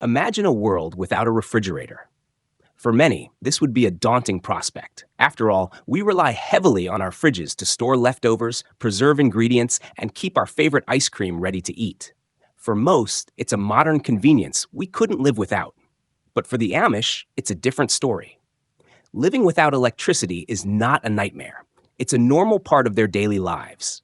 Imagine a world without a refrigerator. For many, this would be a daunting prospect. After all, we rely heavily on our fridges to store leftovers, preserve ingredients, and keep our favorite ice cream ready to eat. For most, it's a modern convenience we couldn't live without. But for the Amish, it's a different story. Living without electricity is not a nightmare. It's a normal part of their daily lives.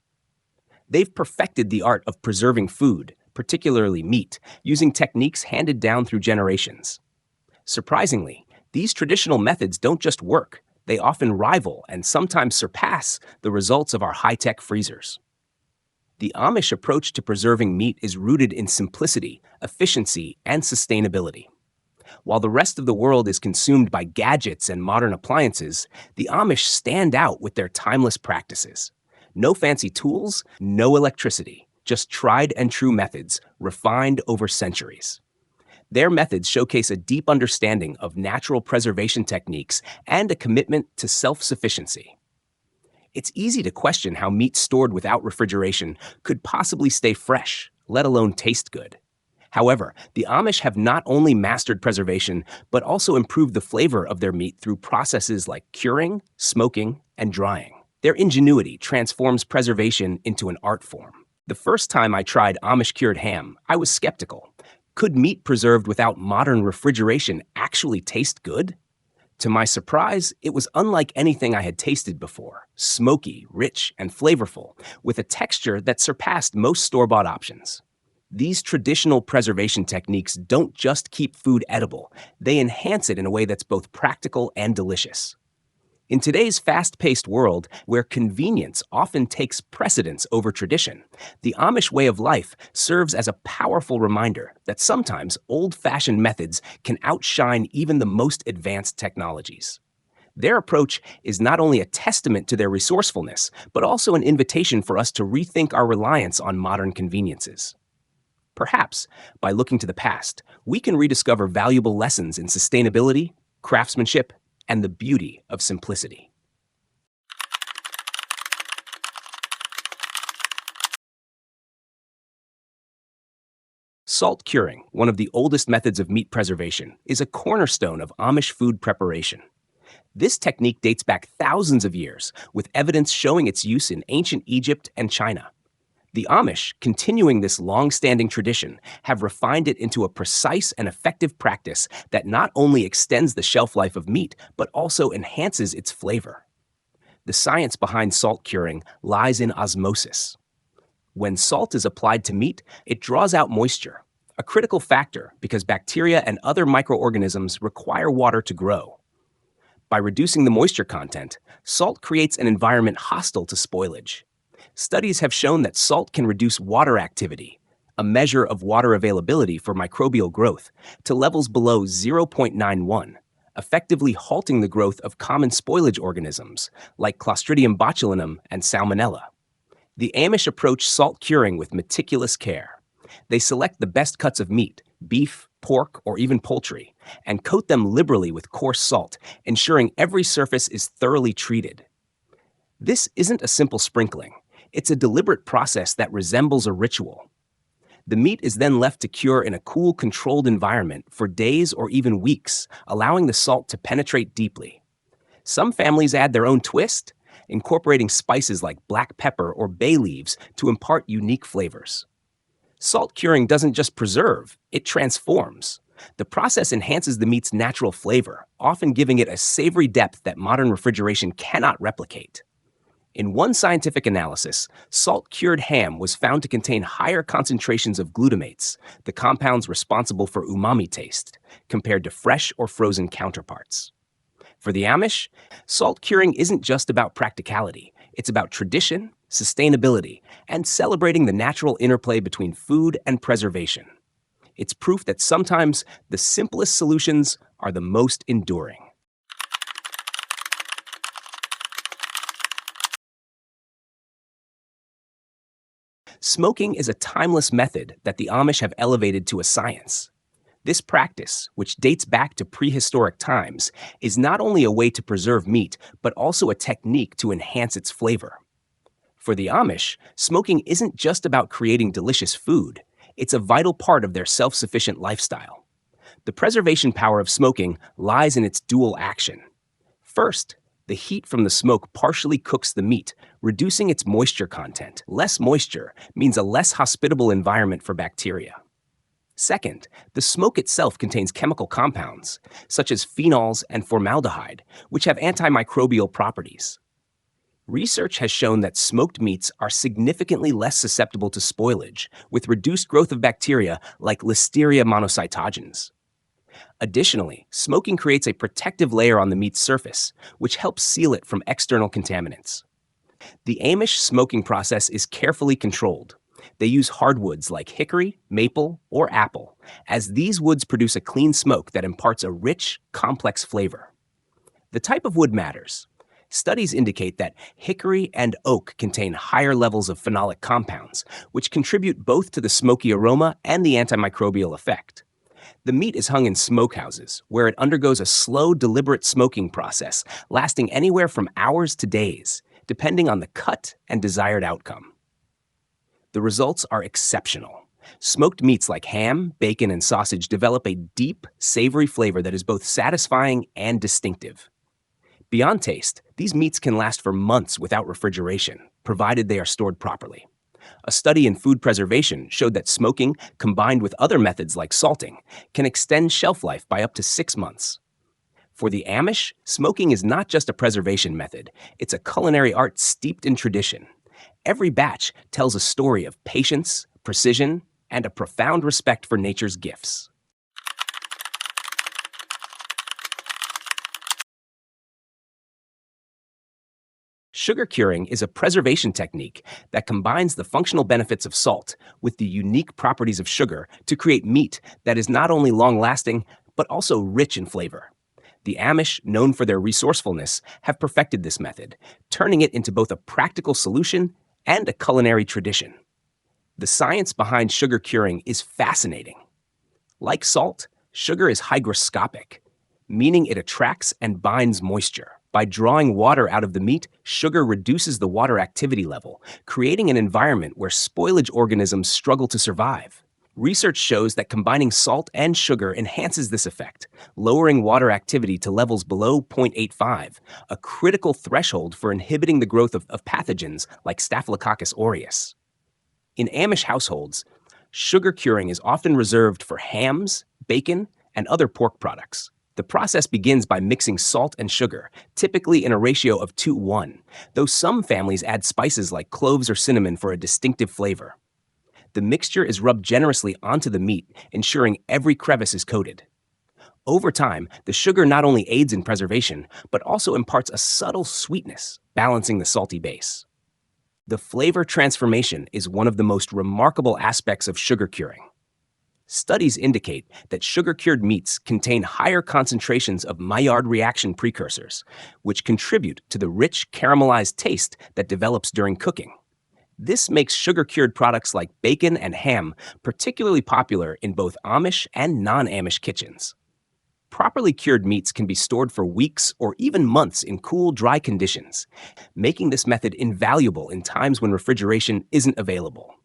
They've perfected the art of preserving food, particularly meat, using techniques handed down through generations. Surprisingly, these traditional methods don't just work, they often rival and sometimes surpass the results of our high-tech freezers. The Amish approach to preserving meat is rooted in simplicity, efficiency, and sustainability. While the rest of the world is consumed by gadgets and modern appliances, the Amish stand out with their timeless practices. No fancy tools, no electricity, just tried and true methods, refined over centuries. Their methods showcase a deep understanding of natural preservation techniques and a commitment to self-sufficiency. It's easy to question how meat stored without refrigeration could possibly stay fresh, let alone taste good. However, the Amish have not only mastered preservation, but also improved the flavor of their meat through processes like curing, smoking, and drying. Their ingenuity transforms preservation into an art form. The first time I tried Amish cured ham, I was skeptical. Could meat preserved without modern refrigeration actually taste good? To my surprise, it was unlike anything I had tasted before, smoky, rich, and flavorful, with a texture that surpassed most store-bought options. These traditional preservation techniques don't just keep food edible, they enhance it in a way that's both practical and delicious. In today's fast-paced world, where convenience often takes precedence over tradition, the Amish way of life serves as a powerful reminder that sometimes old-fashioned methods can outshine even the most advanced technologies. Their approach is not only a testament to their resourcefulness, but also an invitation for us to rethink our reliance on modern conveniences. Perhaps, by looking to the past, we can rediscover valuable lessons in sustainability, craftsmanship, and the beauty of simplicity. Salt curing, one of the oldest methods of meat preservation, is a cornerstone of Amish food preparation. This technique dates back thousands of years, with evidence showing its use in ancient Egypt and China. The Amish, continuing this long-standing tradition, have refined it into a precise and effective practice that not only extends the shelf life of meat, but also enhances its flavor. The science behind salt curing lies in osmosis. When salt is applied to meat, it draws out moisture, a critical factor because bacteria and other microorganisms require water to grow. By reducing the moisture content, salt creates an environment hostile to spoilage. Studies have shown that salt can reduce water activity, a measure of water availability for microbial growth, to levels below 0.91, effectively halting the growth of common spoilage organisms like Clostridium botulinum and Salmonella. The Amish approach salt curing with meticulous care. They select the best cuts of meat, beef, pork, or even poultry, and coat them liberally with coarse salt, ensuring every surface is thoroughly treated. This isn't a simple sprinkling. It's a deliberate process that resembles a ritual. The meat is then left to cure in a cool, controlled environment for days or even weeks, allowing the salt to penetrate deeply. Some families add their own twist, incorporating spices like black pepper or bay leaves to impart unique flavors. Salt curing doesn't just preserve, it transforms. The process enhances the meat's natural flavor, often giving it a savory depth that modern refrigeration cannot replicate. In one scientific analysis, salt-cured ham was found to contain higher concentrations of glutamates, the compounds responsible for umami taste, compared to fresh or frozen counterparts. For the Amish, salt curing isn't just about practicality. It's about tradition, sustainability, and celebrating the natural interplay between food and preservation. It's proof that sometimes the simplest solutions are the most enduring. Smoking is a timeless method that the Amish have elevated to a science. This practice, which dates back to prehistoric times, is not only a way to preserve meat, but also a technique to enhance its flavor. For the Amish, smoking isn't just about creating delicious food, it's a vital part of their self-sufficient lifestyle. The preservation power of smoking lies in its dual action. First, the heat from the smoke partially cooks the meat, reducing its moisture content. Less moisture means a less hospitable environment for bacteria. Second, the smoke itself contains chemical compounds, such as phenols and formaldehyde, which have antimicrobial properties. Research has shown that smoked meats are significantly less susceptible to spoilage, with reduced growth of bacteria like Listeria monocytogenes. Additionally, smoking creates a protective layer on the meat's surface, which helps seal it from external contaminants. The Amish smoking process is carefully controlled. They use hardwoods like hickory, maple, or apple, as these woods produce a clean smoke that imparts a rich, complex flavor. The type of wood matters. Studies indicate that hickory and oak contain higher levels of phenolic compounds, which contribute both to the smoky aroma and the antimicrobial effect. The meat is hung in smokehouses, where it undergoes a slow, deliberate smoking process, lasting anywhere from hours to days, depending on the cut and desired outcome. The results are exceptional. Smoked meats like ham, bacon, and sausage develop a deep, savory flavor that is both satisfying and distinctive. Beyond taste, these meats can last for months without refrigeration, provided they are stored properly. A study in food preservation showed that smoking, combined with other methods like salting, can extend shelf life by up to 6 months. For the Amish, smoking is not just a preservation method, it's a culinary art steeped in tradition. Every batch tells a story of patience, precision, and a profound respect for nature's gifts. Sugar curing is a preservation technique that combines the functional benefits of salt with the unique properties of sugar to create meat that is not only long-lasting, but also rich in flavor. The Amish, known for their resourcefulness, have perfected this method, turning it into both a practical solution and a culinary tradition. The science behind sugar curing is fascinating. Like salt, sugar is hygroscopic, meaning it attracts and binds moisture. By drawing water out of the meat, sugar reduces the water activity level, creating an environment where spoilage organisms struggle to survive. Research shows that combining salt and sugar enhances this effect, lowering water activity to levels below 0.85, a critical threshold for inhibiting the growth of pathogens like Staphylococcus aureus. In Amish households, sugar curing is often reserved for hams, bacon, and other pork products. The process begins by mixing salt and sugar, typically in a ratio of 2:1, though some families add spices like cloves or cinnamon for a distinctive flavor. The mixture is rubbed generously onto the meat, ensuring every crevice is coated. Over time, the sugar not only aids in preservation, but also imparts a subtle sweetness, balancing the salty base. The flavor transformation is one of the most remarkable aspects of sugar curing. Studies indicate that sugar-cured meats contain higher concentrations of Maillard reaction precursors, which contribute to the rich caramelized taste that develops during cooking. This makes sugar-cured products like bacon and ham particularly popular in both Amish and non-Amish kitchens. Properly cured meats can be stored for weeks or even months in cool, dry conditions, making this method invaluable in times when refrigeration isn't available.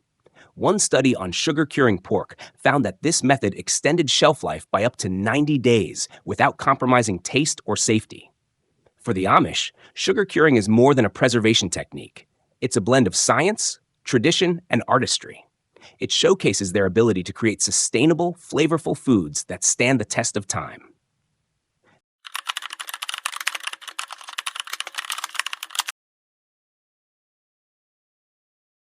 One study on sugar-curing pork found that this method extended shelf life by up to 90 days without compromising taste or safety. For the Amish, sugar curing is more than a preservation technique. It's a blend of science, tradition, and artistry. It showcases their ability to create sustainable, flavorful foods that stand the test of time.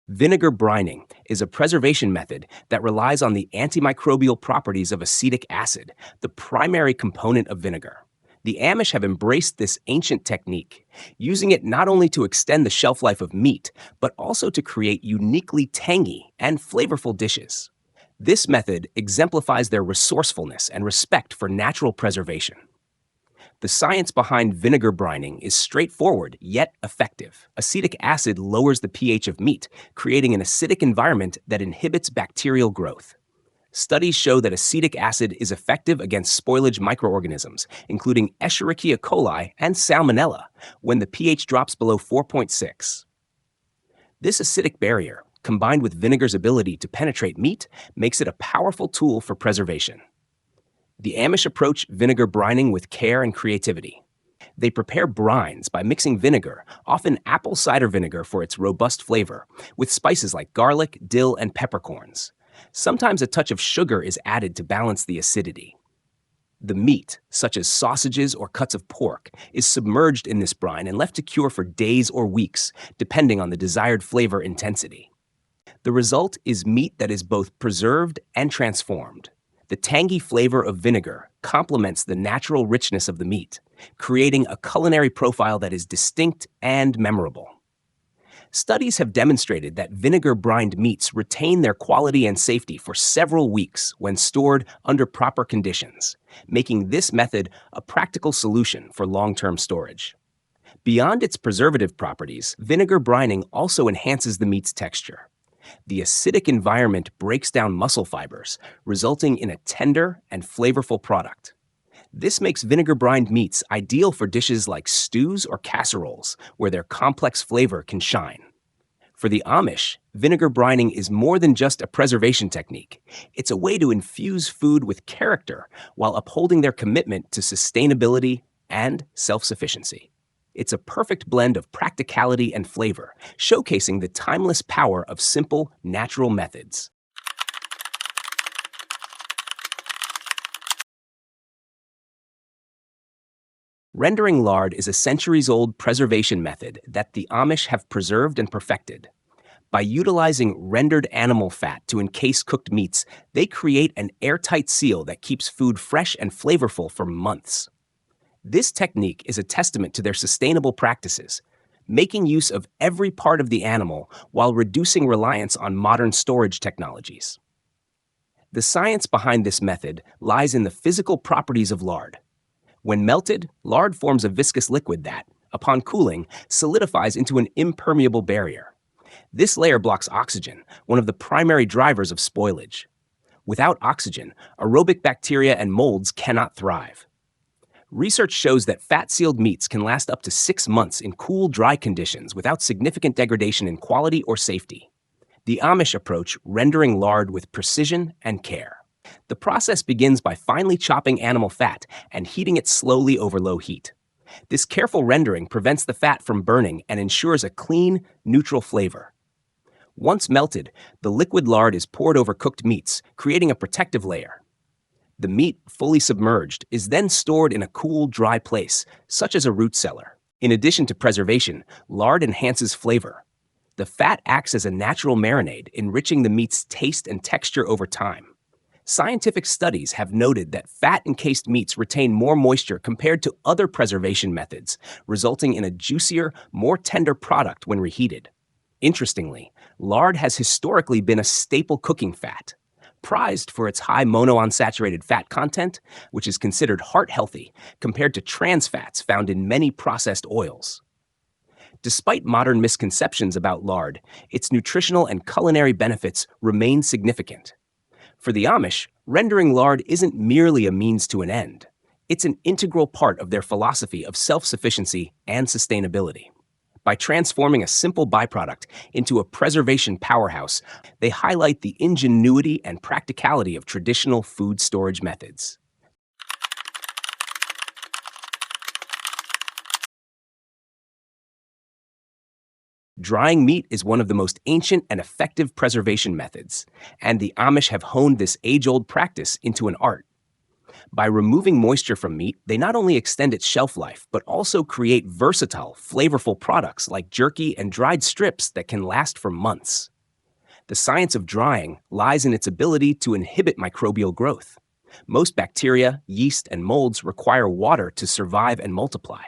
Vinegar brining is a preservation method that relies on the antimicrobial properties of acetic acid, the primary component of vinegar. The Amish have embraced this ancient technique, using it not only to extend the shelf life of meat, but also to create uniquely tangy and flavorful dishes. This method exemplifies their resourcefulness and respect for natural preservation. The science behind vinegar brining is straightforward yet effective. Acetic acid lowers the pH of meat, creating an acidic environment that inhibits bacterial growth. Studies show that acetic acid is effective against spoilage microorganisms, including Escherichia coli and Salmonella, when the pH drops below 4.6. This acidic barrier, combined with vinegar's ability to penetrate meat, makes it a powerful tool for preservation. The Amish approach vinegar brining with care and creativity. They prepare brines by mixing vinegar, often apple cider vinegar for its robust flavor, with spices like garlic, dill, and peppercorns. Sometimes a touch of sugar is added to balance the acidity. The meat, such as sausages or cuts of pork, is submerged in this brine and left to cure for days or weeks, depending on the desired flavor intensity. The result is meat that is both preserved and transformed. The tangy flavor of vinegar complements the natural richness of the meat, creating a culinary profile that is distinct and memorable. Studies have demonstrated that vinegar-brined meats retain their quality and safety for several weeks when stored under proper conditions, making this method a practical solution for long-term storage. Beyond its preservative properties, vinegar brining also enhances the meat's texture. The acidic environment breaks down muscle fibers, resulting in a tender and flavorful product. This makes vinegar-brined meats ideal for dishes like stews or casseroles, where their complex flavor can shine. For the Amish, vinegar brining is more than just a preservation technique. It's a way to infuse food with character while upholding their commitment to sustainability and self-sufficiency. It's a perfect blend of practicality and flavor, showcasing the timeless power of simple, natural methods. Rendering lard is a centuries-old preservation method that the Amish have preserved and perfected. By utilizing rendered animal fat to encase cooked meats, they create an airtight seal that keeps food fresh and flavorful for months. This technique is a testament to their sustainable practices, making use of every part of the animal while reducing reliance on modern storage technologies. The science behind this method lies in the physical properties of lard. When melted, lard forms a viscous liquid that, upon cooling, solidifies into an impermeable barrier. This layer blocks oxygen, one of the primary drivers of spoilage. Without oxygen, aerobic bacteria and molds cannot thrive. Research shows that fat-sealed meats can last up to 6 months in cool, dry conditions without significant degradation in quality or safety. The Amish approach rendering lard with precision and care. The process begins by finely chopping animal fat and heating it slowly over low heat. This careful rendering prevents the fat from burning and ensures a clean, neutral flavor. Once melted, the liquid lard is poured over cooked meats, creating a protective layer. The meat, fully submerged, is then stored in a cool, dry place, such as a root cellar. In addition to preservation, lard enhances flavor. The fat acts as a natural marinade, enriching the meat's taste and texture over time. Scientific studies have noted that fat-encased meats retain more moisture compared to other preservation methods, resulting in a juicier, more tender product when reheated. Interestingly, lard has historically been a staple cooking fat, prized for its high monounsaturated fat content, which is considered heart-healthy compared to trans fats found in many processed oils. Despite modern misconceptions about lard, its nutritional and culinary benefits remain significant. For the Amish, rendering lard isn't merely a means to an end. It's an integral part of their philosophy of self-sufficiency and sustainability. By transforming a simple byproduct into a preservation powerhouse, they highlight the ingenuity and practicality of traditional food storage methods. Drying meat is one of the most ancient and effective preservation methods, and the Amish have honed this age-old practice into an art. By removing moisture from meat, they not only extend its shelf life, but also create versatile, flavorful products like jerky and dried strips that can last for months. The science of drying lies in its ability to inhibit microbial growth. Most bacteria, yeast, and molds require water to survive and multiply.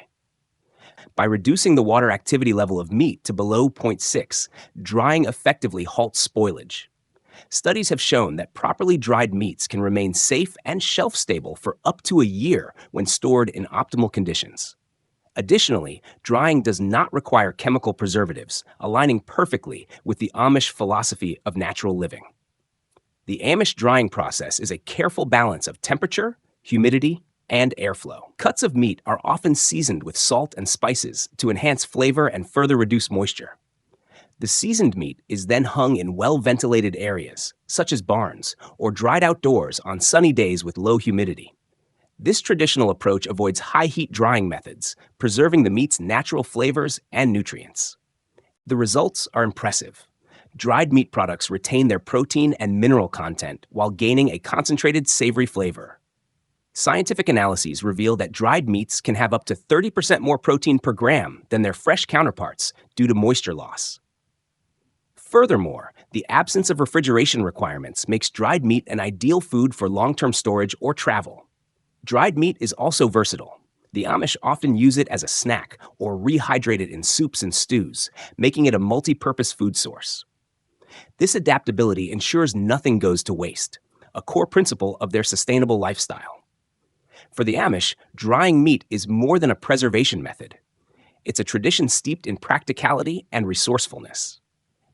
By reducing the water activity level of meat to below 0.6, drying effectively halts spoilage. Studies have shown that properly dried meats can remain safe and shelf-stable for up to a year when stored in optimal conditions. Additionally, drying does not require chemical preservatives, aligning perfectly with the Amish philosophy of natural living. The Amish drying process is a careful balance of temperature, humidity, and airflow. Cuts of meat are often seasoned with salt and spices to enhance flavor and further reduce moisture. The seasoned meat is then hung in well-ventilated areas, such as barns, or dried outdoors on sunny days with low humidity. This traditional approach avoids high heat drying methods, preserving the meat's natural flavors and nutrients. The results are impressive. Dried meat products retain their protein and mineral content while gaining a concentrated, savory flavor. Scientific analyses reveal that dried meats can have up to 30% more protein per gram than their fresh counterparts due to moisture loss. Furthermore, the absence of refrigeration requirements makes dried meat an ideal food for long-term storage or travel. Dried meat is also versatile. The Amish often use it as a snack or rehydrate it in soups and stews, making it a multi-purpose food source. This adaptability ensures nothing goes to waste, a core principle of their sustainable lifestyle. For the Amish, drying meat is more than a preservation method. It's a tradition steeped in practicality and resourcefulness.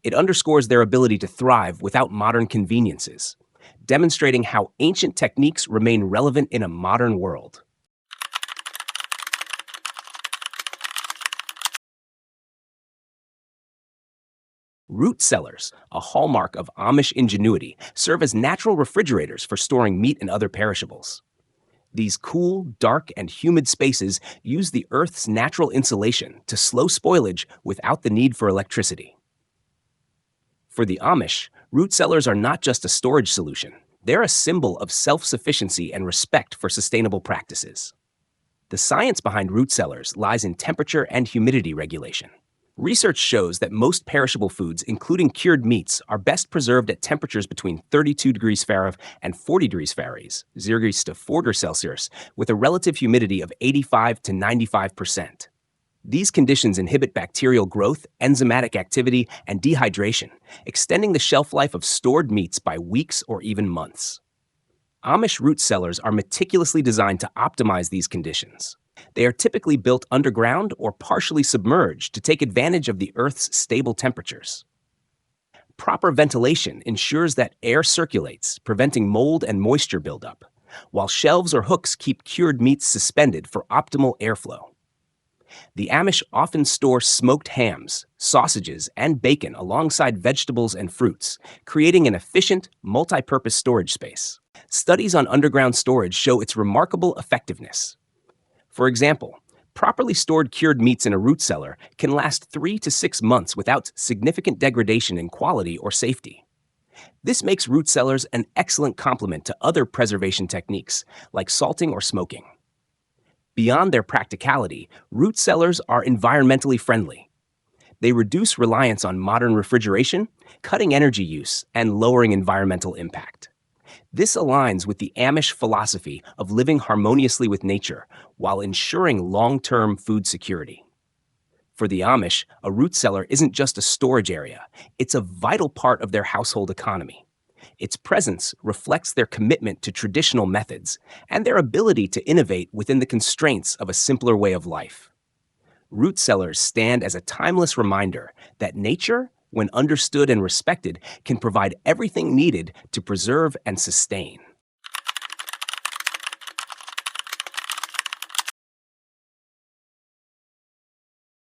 It underscores their ability to thrive without modern conveniences, demonstrating how ancient techniques remain relevant in a modern world. Root cellars, a hallmark of Amish ingenuity, serve as natural refrigerators for storing meat and other perishables. These cool, dark, and humid spaces use the Earth's natural insulation to slow spoilage without the need for electricity. For the Amish, root cellars are not just a storage solution. They're a symbol of self-sufficiency and respect for sustainable practices. The science behind root cellars lies in temperature and humidity regulation. Research shows that most perishable foods, including cured meats, are best preserved at temperatures between 32 degrees Fahrenheit and 40 degrees Fahrenheit, 0 degrees to 4 degrees Celsius, with a relative humidity of 85 to 95%. These conditions inhibit bacterial growth, enzymatic activity, and dehydration, extending the shelf life of stored meats by weeks or even months. Amish root cellars are meticulously designed to optimize these conditions. They are typically built underground or partially submerged to take advantage of the Earth's stable temperatures. Proper ventilation ensures that air circulates, preventing mold and moisture buildup, while shelves or hooks keep cured meats suspended for optimal airflow. The Amish often store smoked hams, sausages, and bacon alongside vegetables and fruits, creating an efficient, multi-purpose storage space. Studies on underground storage show its remarkable effectiveness. For example, properly stored cured meats in a root cellar can last 3 to 6 months without significant degradation in quality or safety. This makes root cellars an excellent complement to other preservation techniques, like salting or smoking. Beyond their practicality, root cellars are environmentally friendly. They reduce reliance on modern refrigeration, cutting energy use, and lowering environmental impact. This aligns with the Amish philosophy of living harmoniously with nature while ensuring long-term food security. For the Amish, a root cellar isn't just a storage area, it's a vital part of their household economy. Its presence reflects their commitment to traditional methods and their ability to innovate within the constraints of a simpler way of life. Root cellars stand as a timeless reminder that nature, when understood and respected, can provide everything needed to preserve and sustain.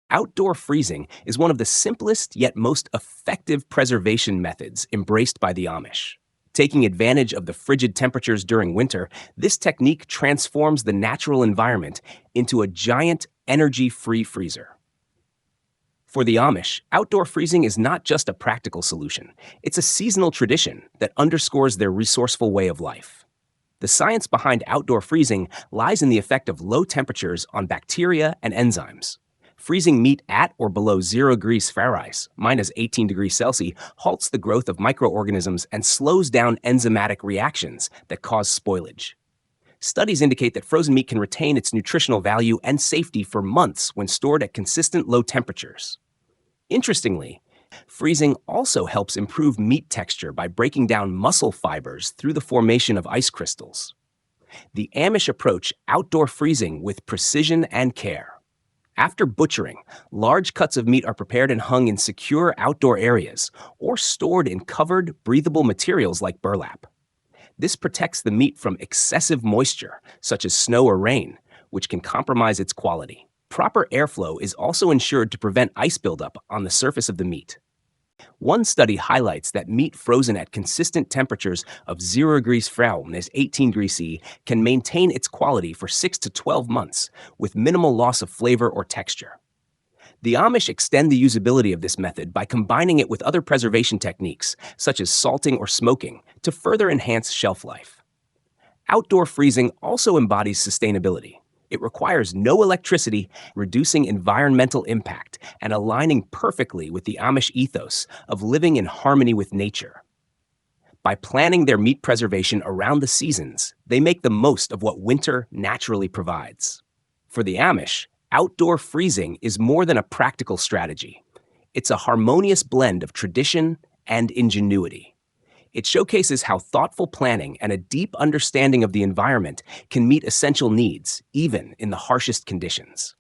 Outdoor freezing is one of the simplest yet most effective preservation methods embraced by the Amish. Taking advantage of the frigid temperatures during winter, this technique transforms the natural environment into a giant, energy-free freezer. For the Amish, outdoor freezing is not just a practical solution. It's a seasonal tradition that underscores their resourceful way of life. The science behind outdoor freezing lies in the effect of low temperatures on bacteria and enzymes. Freezing meat at or below 0 degrees Fahrenheit, minus 18 degrees Celsius, halts the growth of microorganisms and slows down enzymatic reactions that cause spoilage. Studies indicate that frozen meat can retain its nutritional value and safety for months when stored at consistent low temperatures. Interestingly, freezing also helps improve meat texture by breaking down muscle fibers through the formation of ice crystals. The Amish approach outdoor freezing with precision and care. After butchering, large cuts of meat are prepared and hung in secure outdoor areas or stored in covered, breathable materials like burlap. This protects the meat from excessive moisture, such as snow or rain, which can compromise its quality. Proper airflow is also ensured to prevent ice buildup on the surface of the meat. One study highlights that meat frozen at consistent temperatures of 0 degrees Fahrenheit, 18 degrees C, can maintain its quality for 6 to 12 months with minimal loss of flavor or texture. The Amish extend the usability of this method by combining it with other preservation techniques, such as salting or smoking, to further enhance shelf life. Outdoor freezing also embodies sustainability. It requires no electricity, reducing environmental impact and aligning perfectly with the Amish ethos of living in harmony with nature. By planning their meat preservation around the seasons, they make the most of what winter naturally provides. For the Amish, outdoor freezing is more than a practical strategy. It's a harmonious blend of tradition and ingenuity. It showcases how thoughtful planning and a deep understanding of the environment can meet essential needs, even in the harshest conditions.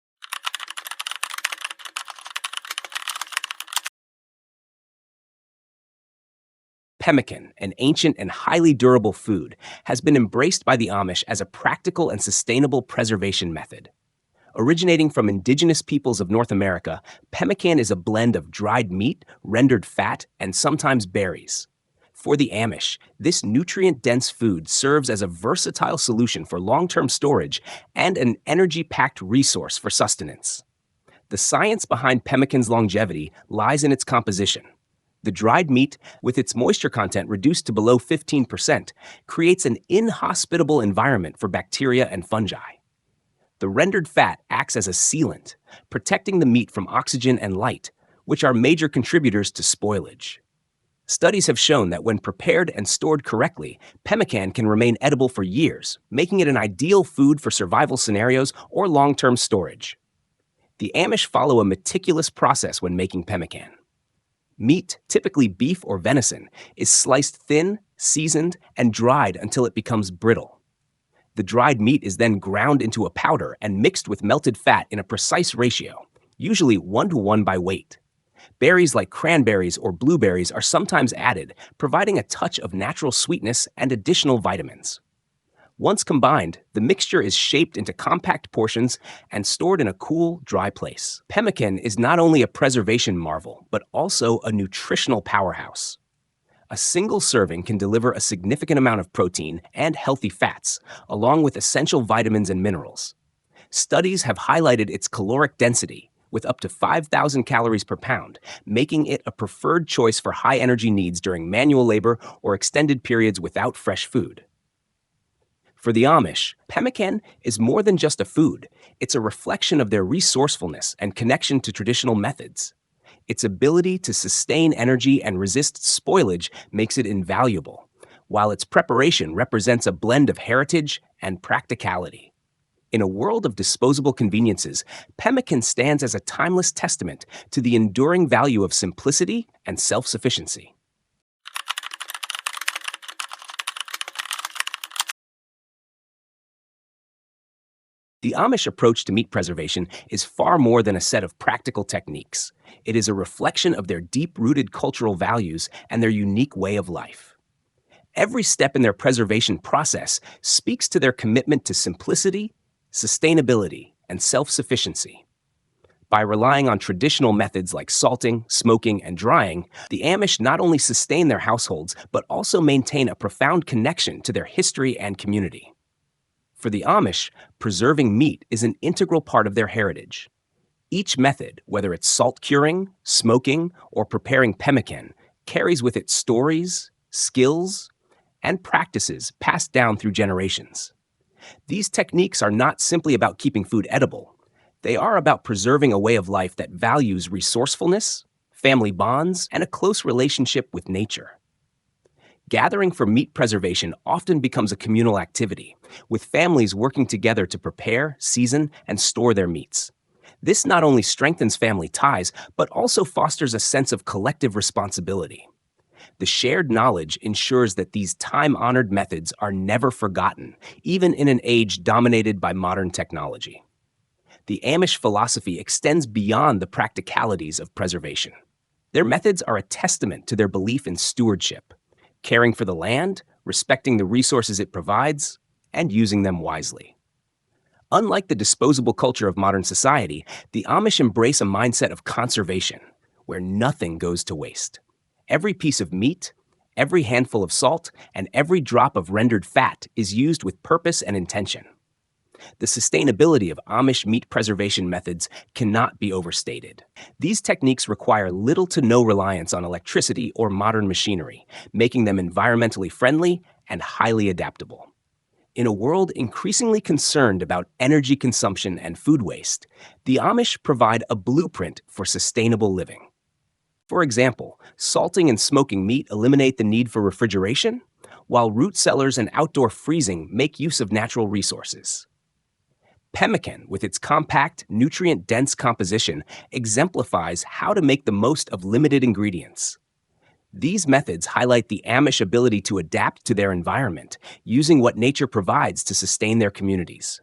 Pemmican, an ancient and highly durable food, has been embraced by the Amish as a practical and sustainable preservation method. Originating from indigenous peoples of North America, pemmican is a blend of dried meat, rendered fat, and sometimes berries. For the Amish, this nutrient-dense food serves as a versatile solution for long-term storage and an energy-packed resource for sustenance. The science behind pemmican's longevity lies in its composition. The dried meat, with its moisture content reduced to below 15%, creates an inhospitable environment for bacteria and fungi. The rendered fat acts as a sealant, protecting the meat from oxygen and light, which are major contributors to spoilage. Studies have shown that when prepared and stored correctly, pemmican can remain edible for years, making it an ideal food for survival scenarios or long-term storage. The Amish follow a meticulous process when making pemmican. Meat, typically beef or venison, is sliced thin, seasoned, and dried until it becomes brittle. The dried meat is then ground into a powder and mixed with melted fat in a precise ratio, usually 1:1 by weight. Berries like cranberries or blueberries are sometimes added, providing a touch of natural sweetness and additional vitamins. Once combined, the mixture is shaped into compact portions and stored in a cool, dry place. Pemmican is not only a preservation marvel, but also a nutritional powerhouse. A single serving can deliver a significant amount of protein and healthy fats, along with essential vitamins and minerals. Studies have highlighted its caloric density, with up to 5,000 calories per pound, making it a preferred choice for high energy needs during manual labor or extended periods without fresh food. For the Amish, pemmican is more than just a food. It's a reflection of their resourcefulness and connection to traditional methods. Its ability to sustain energy and resist spoilage makes it invaluable, while its preparation represents a blend of heritage and practicality. In a world of disposable conveniences, pemmican stands as a timeless testament to the enduring value of simplicity and self-sufficiency. The Amish approach to meat preservation is far more than a set of practical techniques. It is a reflection of their deep-rooted cultural values and their unique way of life. Every step in their preservation process speaks to their commitment to simplicity, sustainability, and self-sufficiency. By relying on traditional methods like salting, smoking, and drying, the Amish not only sustain their households, but also maintain a profound connection to their history and community. For the Amish, preserving meat is an integral part of their heritage. Each method, whether it's salt curing, smoking, or preparing pemmican, carries with it stories, skills, and practices passed down through generations. These techniques are not simply about keeping food edible. They are about preserving a way of life that values resourcefulness, family bonds, and a close relationship with nature. Gathering for meat preservation often becomes a communal activity, with families working together to prepare, season, and store their meats. This not only strengthens family ties, but also fosters a sense of collective responsibility. The shared knowledge ensures that these time-honored methods are never forgotten, even in an age dominated by modern technology. The Amish philosophy extends beyond the practicalities of preservation. Their methods are a testament to their belief in stewardship, caring for the land, respecting the resources it provides, and using them wisely. Unlike the disposable culture of modern society, the Amish embrace a mindset of conservation, where nothing goes to waste. Every piece of meat, every handful of salt, and every drop of rendered fat is used with purpose and intention. The sustainability of Amish meat preservation methods cannot be overstated. These techniques require little to no reliance on electricity or modern machinery, making them environmentally friendly and highly adaptable. In a world increasingly concerned about energy consumption and food waste, the Amish provide a blueprint for sustainable living. For example, salting and smoking meat eliminate the need for refrigeration, while root cellars and outdoor freezing make use of natural resources. Pemmican, with its compact, nutrient-dense composition, exemplifies how to make the most of limited ingredients. These methods highlight the Amish ability to adapt to their environment, using what nature provides to sustain their communities.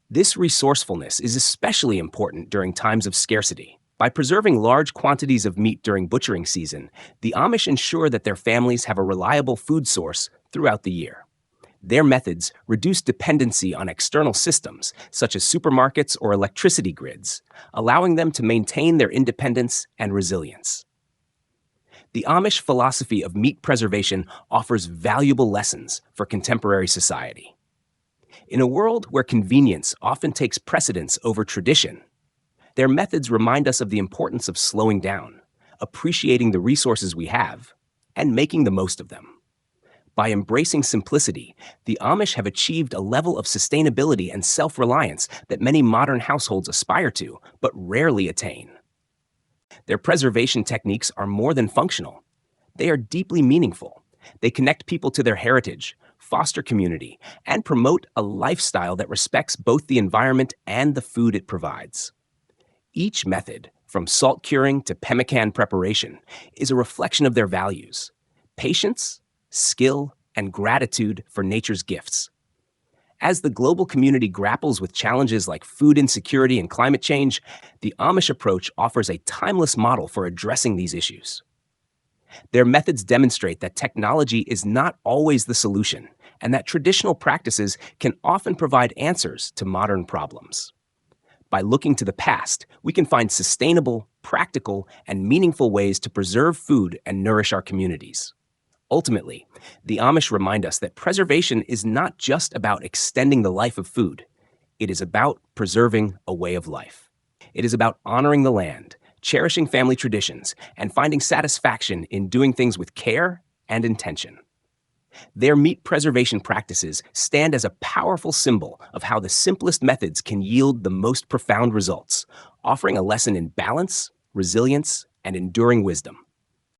This resourcefulness is especially important during times of scarcity. By preserving large quantities of meat during butchering season, the Amish ensure that their families have a reliable food source throughout the year. Their methods reduce dependency on external systems, such as supermarkets or electricity grids, allowing them to maintain their independence and resilience. The Amish philosophy of meat preservation offers valuable lessons for contemporary society. In a world where convenience often takes precedence over tradition, their methods remind us of the importance of slowing down, appreciating the resources we have, and making the most of them. By embracing simplicity, the Amish have achieved a level of sustainability and self-reliance that many modern households aspire to, but rarely attain. Their preservation techniques are more than functional. They are deeply meaningful. They connect people to their heritage, foster community, and promote a lifestyle that respects both the environment and the food it provides. Each method, from salt curing to pemmican preparation, is a reflection of their values: patience, skill, and gratitude for nature's gifts. As the global community grapples with challenges like food insecurity and climate change, the Amish approach offers a timeless model for addressing these issues. Their methods demonstrate that technology is not always the solution, and that traditional practices can often provide answers to modern problems. By looking to the past, we can find sustainable, practical, and meaningful ways to preserve food and nourish our communities. Ultimately, the Amish remind us that preservation is not just about extending the life of food. It is about preserving a way of life. It is about honoring the land, cherishing family traditions, and finding satisfaction in doing things with care and intention. Their meat preservation practices stand as a powerful symbol of how the simplest methods can yield the most profound results, offering a lesson in balance, resilience, and enduring wisdom.